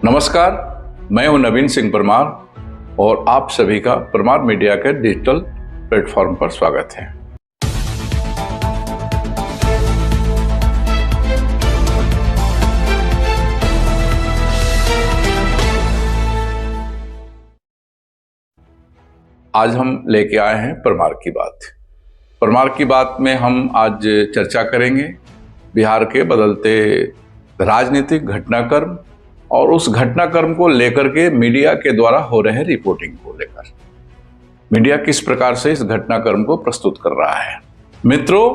नमस्कार, मैं हूं नवीन सिंह परमार और आप सभी का परमार मीडिया के डिजिटल प्लेटफॉर्म पर स्वागत है। आज हम लेके आए हैं परमार की बात। परमार की बात में हम आज चर्चा करेंगे बिहार के बदलते राजनीतिक घटनाक्रम और उस घटनाक्रम को लेकर के मीडिया के द्वारा हो रहे रिपोर्टिंग को लेकर मीडिया किस प्रकार से इस घटनाक्रम को प्रस्तुत कर रहा है। मित्रों,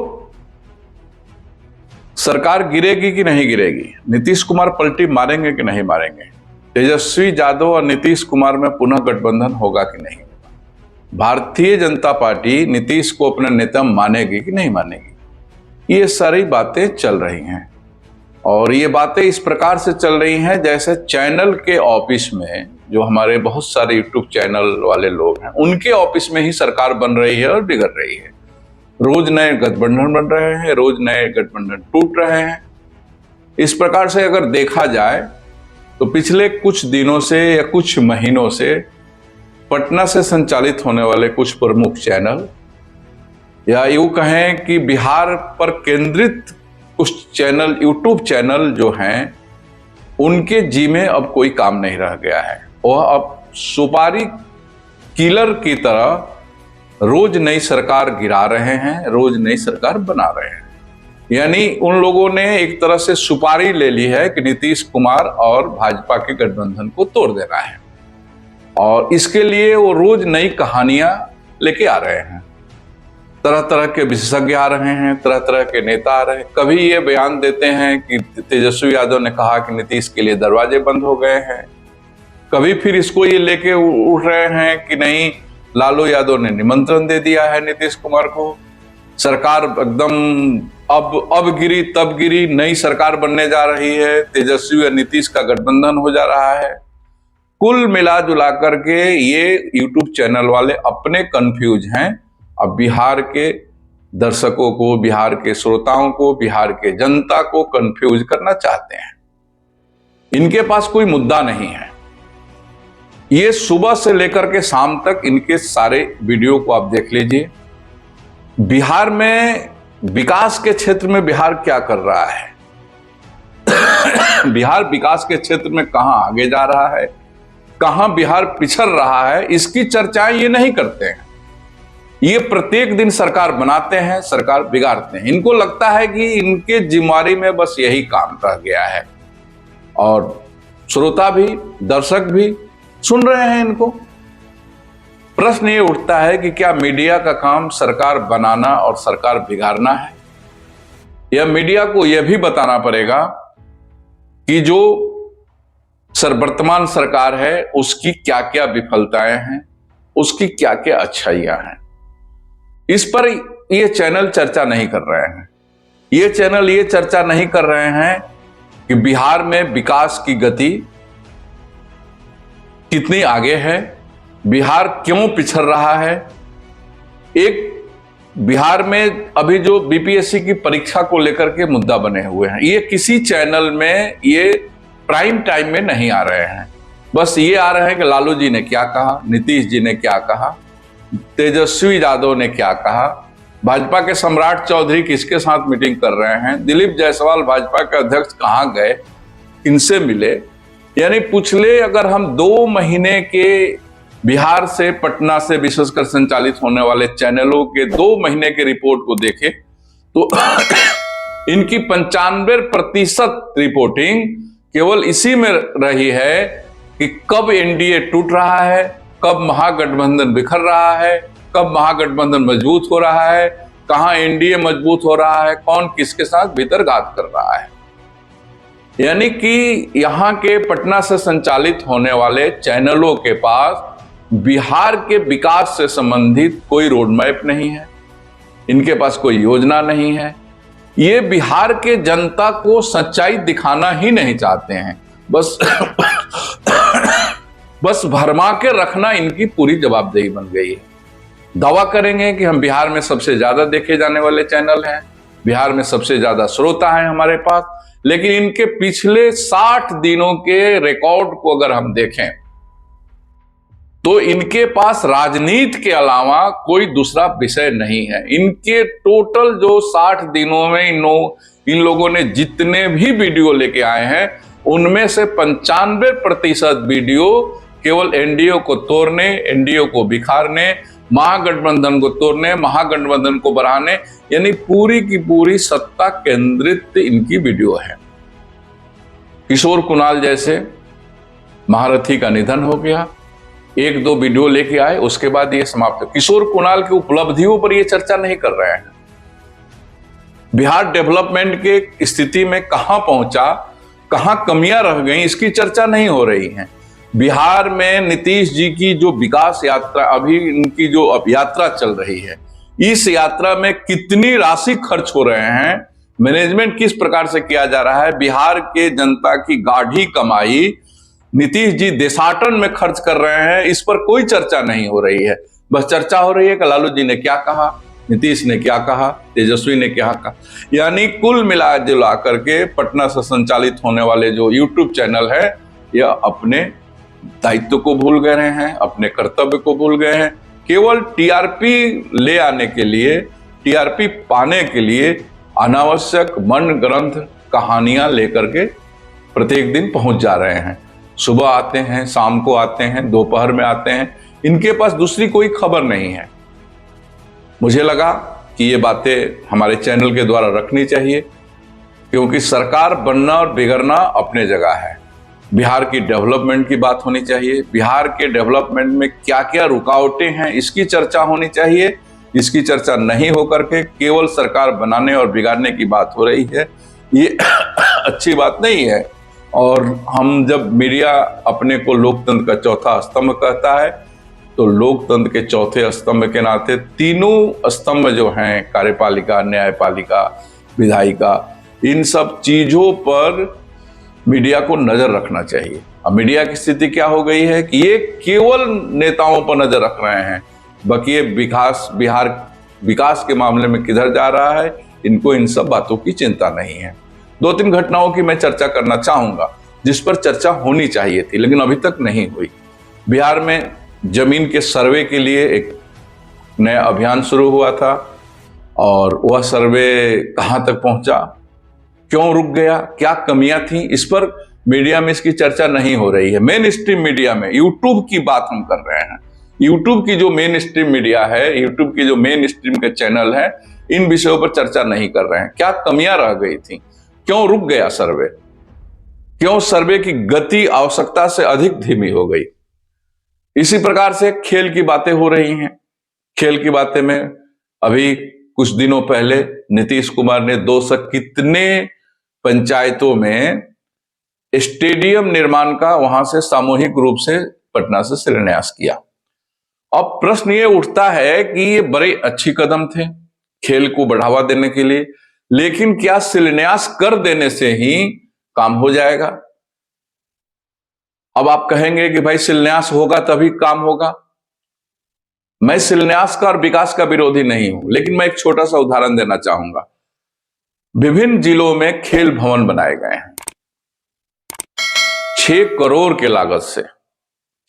सरकार गिरेगी कि नहीं गिरेगी, नीतीश कुमार पलटी मारेंगे कि नहीं मारेंगे, तेजस्वी यादव और नीतीश कुमार में पुनः गठबंधन होगा कि नहीं, भारतीय जनता पार्टी नीतीश को अपना नेता मानेगी कि नहीं मानेगी, ये सारी बातें चल रही हैं। और ये बातें इस प्रकार से चल रही हैं जैसे चैनल के ऑफिस में, जो हमारे बहुत सारे यूट्यूब चैनल वाले लोग हैं, उनके ऑफिस में ही सरकार बन रही है और बिगड़ रही है। रोज नए गठबंधन बन रहे हैं, रोज नए गठबंधन टूट रहे हैं। इस प्रकार से अगर देखा जाए तो पिछले कुछ दिनों से या कुछ महीनों से पटना से संचालित होने वाले कुछ प्रमुख चैनल, या यूं कहें कि बिहार पर केंद्रित कुछ चैनल, यूट्यूब चैनल जो हैं, उनके जी में अब कोई काम नहीं रह गया है। वह अब सुपारी किलर की तरह रोज नई सरकार गिरा रहे हैं, रोज नई सरकार बना रहे हैं। यानी उन लोगों ने एक तरह से सुपारी ले ली है कि नीतीश कुमार और भाजपा के गठबंधन को तोड़ देना है, और इसके लिए वो रोज नई कहानियां लेके आ रहे हैं। तरह तरह के विशेषज्ञ आ रहे हैं, तरह तरह के नेता आ रहे हैं। कभी ये बयान देते हैं कि तेजस्वी यादव ने कहा कि नीतीश के लिए दरवाजे बंद हो गए हैं, कभी फिर इसको ये लेके उठ रहे हैं कि नहीं, लालू यादव ने निमंत्रण दे दिया है नीतीश कुमार को, सरकार एकदम अब गिरी तब गिरी, नई सरकार बनने जा रही है, तेजस्वी और नीतीश का गठबंधन हो जा रहा है। कुल मिला जुला करके ये यूट्यूब चैनल वाले अपने कंफ्यूज हैं। अब बिहार के दर्शकों को, बिहार के श्रोताओं को, बिहार के जनता को कंफ्यूज करना चाहते हैं। इनके पास कोई मुद्दा नहीं है। ये सुबह से लेकर के शाम तक इनके सारे वीडियो को आप देख लीजिए। बिहार में विकास के क्षेत्र में बिहार क्या कर रहा है, बिहार विकास के क्षेत्र में कहां आगे जा रहा है, कहां बिहार पिछड़ रहा है, इसकी चर्चाएं ये नहीं करते हैं। ये प्रत्येक दिन सरकार बनाते हैं, सरकार बिगाड़ते हैं। इनको लगता है कि इनके जिम्मेदारी में बस यही काम रह गया है, और श्रोता भी, दर्शक भी सुन रहे हैं इनको। प्रश्न ये उठता है कि क्या मीडिया का काम सरकार बनाना और सरकार बिगाड़ना है, या मीडिया को यह भी बताना पड़ेगा कि जो वर्तमान सरकार है उसकी क्या क्या विफलताएं हैं, उसकी क्या क्या अच्छाइयां हैं। इस पर ये चैनल चर्चा नहीं कर रहे हैं। ये चैनल ये चर्चा नहीं कर रहे हैं कि बिहार में विकास की गति कितनी आगे है, बिहार क्यों पिछड़ रहा है। एक बिहार में अभी जो बीपीएससी की परीक्षा को लेकर के मुद्दा बने हुए हैं, ये किसी चैनल में ये प्राइम टाइम में नहीं आ रहे हैं। बस ये आ रहे हैं कि लालू जी ने क्या कहा, नीतीश जी ने क्या कहा, तेजस्वी यादव ने क्या कहा, भाजपा के सम्राट चौधरी किसके साथ मीटिंग कर रहे हैं, दिलीप जायसवाल भाजपा के अध्यक्ष कहां गए, किनसे मिले। यानी पिछले अगर हम 2 महीने के बिहार से, पटना से विशेषकर संचालित होने वाले चैनलों के 2 महीने के रिपोर्ट को देखें तो इनकी 95% रिपोर्टिंग केवल इसी में रही है कि कब एनडीए टूट रहा है, कब महागठबंधन बिखर रहा है, कब महागठबंधन मजबूत हो रहा है, कहां एनडीए मजबूत हो रहा है, कौन किसके साथ भीतरघात कर रहा है। यानी कि यहां के पटना से संचालित होने वाले चैनलों के पास बिहार के विकास से संबंधित कोई रोड मैप नहीं है, इनके पास कोई योजना नहीं है। ये बिहार के जनता को सच्चाई दिखाना ही नहीं चाहते हैं, बस भरमा के रखना इनकी पूरी जवाबदेही बन गई है। दावा करेंगे कि हम बिहार में सबसे ज्यादा देखे जाने वाले चैनल हैं, बिहार में सबसे ज्यादा श्रोता हैं हमारे पास, लेकिन इनके पिछले 60 दिनों के रिकॉर्ड को अगर हम देखें तो इनके पास राजनीति के अलावा कोई दूसरा विषय नहीं है। इनके टोटल जो 60 दिनों में इन लोगों ने जितने भी वीडियो लेके आए हैं उनमें से 95% वीडियो केवल एनडीए को तोड़ने, एनडीए को बिखारने, महागठबंधन को तोड़ने, महागठबंधन को बढ़ाने, यानी पूरी की पूरी सत्ता केंद्रित इनकी वीडियो है। किशोर कुणाल जैसे महारथी का निधन हो गया, एक दो वीडियो लेके आए, उसके बाद ये समाप्त। किशोर कुणाल की उपलब्धियों पर ये चर्चा नहीं कर रहे हैं। बिहार डेवलपमेंट के स्थिति में कहां पहुंचा, कहां कमियां रह गई, इसकी चर्चा नहीं हो रही है। बिहार में नीतीश जी की जो विकास यात्रा, अभी इनकी जो अब यात्रा चल रही है, इस यात्रा में कितनी राशि खर्च हो रहे हैं, मैनेजमेंट किस प्रकार से किया जा रहा है, बिहार के जनता की गाढ़ी कमाई नीतीश जी देशाटन में खर्च कर रहे हैं, इस पर कोई चर्चा नहीं हो रही है। बस चर्चा हो रही है कि लालू जी ने क्या कहा, नीतीश ने क्या कहा, तेजस्वी ने क्या कहा। यानी कुल मिला जुला करके पटना से संचालित होने वाले जो यूट्यूब चैनल है, यह अपने दायित्व को भूल गए हैं, अपने कर्तव्य को भूल गए हैं। केवल टीआरपी ले आने के लिए, टीआरपी पाने के लिए अनावश्यक मन ग्रंथ कहानियां लेकर के प्रत्येक दिन पहुंच जा रहे हैं। सुबह आते हैं, शाम को आते हैं, दोपहर में आते हैं, इनके पास दूसरी कोई खबर नहीं है। मुझे लगा कि ये बातें हमारे चैनल के द्वारा रखनी चाहिए, क्योंकि सरकार बनना और बिगड़ना अपने जगह है। बिहार की डेवलपमेंट की बात होनी चाहिए, बिहार के डेवलपमेंट में क्या क्या रुकावटें हैं इसकी चर्चा होनी चाहिए। इसकी चर्चा नहीं होकर के केवल सरकार बनाने और बिगाड़ने की बात हो रही है, ये अच्छी बात नहीं है। और हम जब मीडिया अपने को लोकतंत्र का चौथा स्तंभ कहता है, तो लोकतंत्र के चौथे स्तंभ के नाते तीनों स्तंभ जो हैं, कार्यपालिका, न्यायपालिका, विधायिका, इन सब चीजों पर मीडिया को नजर रखना चाहिए। अब मीडिया की स्थिति क्या हो गई है कि ये केवल नेताओं पर नजर रख रहे हैं, बाकी ये बिहार विकास के मामले में किधर जा रहा है, इनको इन सब बातों की चिंता नहीं है। 2-3 घटनाओं की मैं चर्चा करना चाहूंगा जिस पर चर्चा होनी चाहिए थी, लेकिन अभी तक नहीं हुई। बिहार में जमीन के सर्वे के लिए एक नया अभियान शुरू हुआ था, और वह सर्वे कहां तक पहुंचा, क्यों रुक गया, क्या कमियां थी, इस पर मीडिया में इसकी चर्चा नहीं हो रही है। मेन स्ट्रीम मीडिया में, यूट्यूब की बात हम कर रहे हैं, यूट्यूब की जो मेन स्ट्रीम मीडिया है, यूट्यूब की जो मेन स्ट्रीम के चैनल है, इन विषयों पर चर्चा नहीं कर रहे हैं। क्या कमियां रह गई थी, क्यों रुक गया सर्वे, क्यों सर्वे की गति आवश्यकता से अधिक धीमी हो गई। इसी प्रकार से खेल की बातें हो रही हैं। खेल की बातें में अभी कुछ दिनों पहले नीतीश कुमार ने 200 कितने पंचायतों में स्टेडियम निर्माण का वहां से सामूहिक रूप से पटना से शिलान्यास किया। अब प्रश्न ये उठता है कि ये बड़े अच्छी कदम थे खेल को बढ़ावा देने के लिए, लेकिन क्या शिलान्यास कर देने से ही काम हो जाएगा? अब आप कहेंगे कि भाई शिलान्यास होगा तभी काम होगा। मैं शिलान्यास का और विकास का विरोधी नहीं हूं, लेकिन मैं एक छोटा सा उदाहरण देना चाहूंगा। विभिन्न जिलों में खेल भवन बनाए गए हैं 6 करोड़ के लागत से,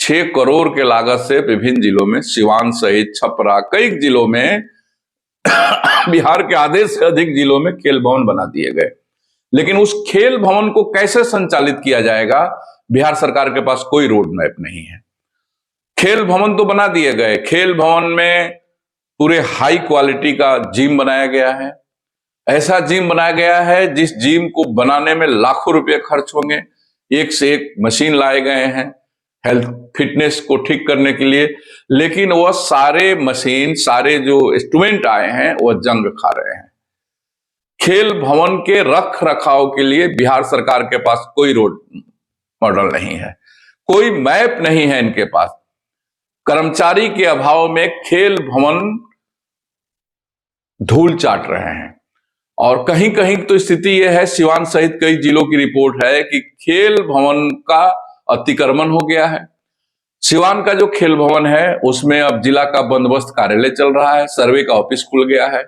6 करोड़ के लागत से विभिन्न जिलों में, सिवान सहित छपरा, कई जिलों में बिहार के आधे से अधिक जिलों में खेल भवन बना दिए गए। लेकिन उस खेल भवन को कैसे संचालित किया जाएगा, बिहार सरकार के पास कोई रोड मैप नहीं है। खेल भवन तो बना दिए गए, खेल भवन में पूरे हाई क्वालिटी का जिम बनाया गया है, ऐसा जिम बनाया गया है जिस जिम को बनाने में लाखों रुपए खर्च होंगे, एक से एक मशीन लाए गए हैं हेल्थ फिटनेस को ठीक करने के लिए, लेकिन वह सारे मशीन, सारे जो इंस्ट्रूमेंट आए हैं वह जंग खा रहे हैं। खेल भवन के रख रखाव के लिए बिहार सरकार के पास कोई रोड मॉडल नहीं है, कोई मैप नहीं है इनके पास। कर्मचारी के अभाव में खेल भवन धूल चाट रहे हैं। और कहीं कहीं तो स्थिति यह है, सिवान सहित कई जिलों की रिपोर्ट है कि खेल भवन का अतिक्रमण हो गया है। सिवान का जो खेल भवन है उसमें अब जिला का बंदोबस्त कार्यालय चल रहा है, सर्वे का ऑफिस खुल गया है।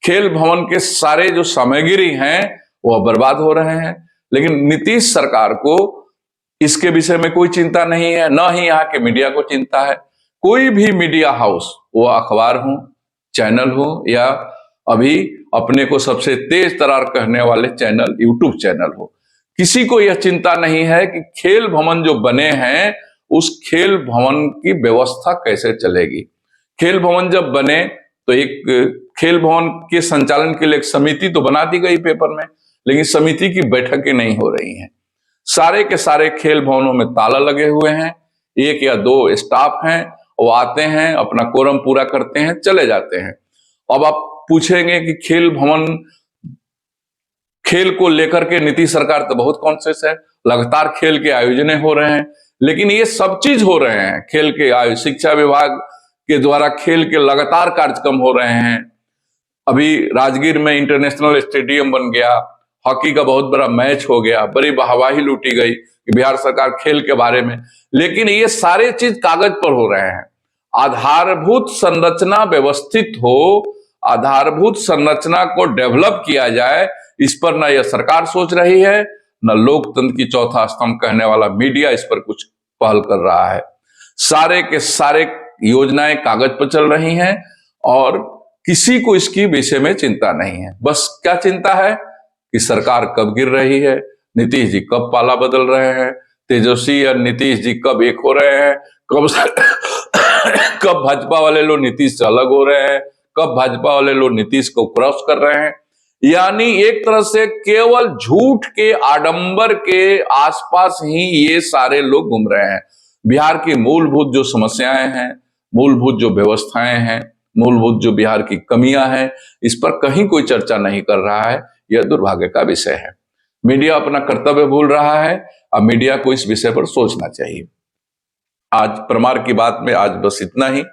खेल भवन के सारे जो सामग्री हैं वो बर्बाद हो रहे हैं। लेकिन नीतीश सरकार को इसके विषय में कोई चिंता नहीं है, न ही यहाँ के मीडिया को चिंता है। कोई भी मीडिया हाउस, वो अखबार हो, चैनल हो, या अभी अपने को सबसे तेज तरार कहने वाले चैनल यूट्यूब चैनल हो, किसी को यह चिंता नहीं है कि खेल भवन जो बने हैं उस खेल भवन की व्यवस्था कैसे चलेगी। खेल भवन जब बने तो एक खेल भवन के संचालन के लिए एक समिति तो बना दी गई पेपर में, लेकिन समिति की बैठकें नहीं हो रही हैं। सारे के सारे खेल भवनों में ताला लगे हुए हैं, 1 या 2 स्टाफ हैं, वो आते हैं, अपना कोरम पूरा करते हैं, चले जाते हैं। अब आप पूछेंगे कि खेल भवन, खेल को लेकर के नीतीश सरकार तो बहुत कॉन्शियस है, लगातार खेल के आयोजन हो रहे हैं, लेकिन ये सब चीज हो रहे हैं। खेल के शिक्षा विभाग के द्वारा खेल के लगातार कार्यक्रम हो रहे हैं। अभी राजगीर में इंटरनेशनल स्टेडियम बन गया, हॉकी का बहुत बड़ा मैच हो गया, बड़ी वाहवाही लूटी गई कि बिहार सरकार खेल के बारे में, लेकिन ये सारे चीज कागज पर हो रहे हैं। आधारभूत संरचना व्यवस्थित हो, आधारभूत संरचना को डेवलप किया जाए, इस पर न यह सरकार सोच रही है, न लोकतंत्र की चौथा स्तंभ कहने वाला मीडिया इस पर कुछ पहल कर रहा है। सारे के सारे योजनाएं कागज पर चल रही हैं और किसी को इसकी विषय में चिंता नहीं है। बस क्या चिंता है कि सरकार कब गिर रही है, नीतीश जी कब पाला बदल रहे हैं, तेजस्वी और नीतीश जी कब एक हो रहे हैं, कब भाजपा वाले लोग नीतीश से अलग हो रहे हैं, कब भाजपा वाले लोग नीतीश को क्रॉस कर रहे हैं। यानी एक तरह से केवल झूठ के आडंबर के आसपास ही ये सारे लोग घूम रहे हैं। बिहार की मूलभूत जो समस्याएं हैं, मूलभूत जो व्यवस्थाएं हैं, मूलभूत जो बिहार की कमियां हैं, इस पर कहीं कोई चर्चा नहीं कर रहा है। यह दुर्भाग्य का विषय है। मीडिया अपना कर्तव्य भूल रहा है। अब मीडिया को इस विषय पर सोचना चाहिए। आज परमार की बात में आज बस इतना ही।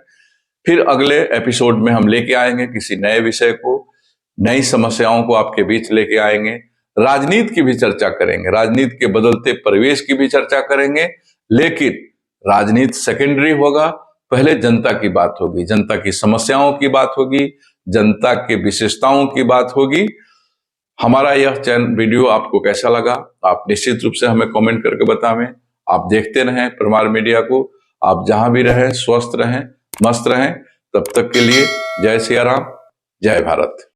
फिर अगले एपिसोड में हम लेके आएंगे किसी नए विषय को, नई समस्याओं को आपके बीच लेके आएंगे। राजनीति की भी चर्चा करेंगे, राजनीति के बदलते परिवेश की भी चर्चा करेंगे, लेकिन राजनीति सेकेंडरी होगा। पहले जनता की बात होगी, जनता की समस्याओं की बात होगी, जनता के विशेषताओं की बात होगी। हमारा यह वीडियो आपको कैसा लगा, आप निश्चित रूप से हमें कमेंट करके बतावें। आप देखते रहें परमार मीडिया को। आप जहां भी रहें स्वस्थ रहें, मस्त रहें। तब तक के लिए जय सिया राम, जय भारत।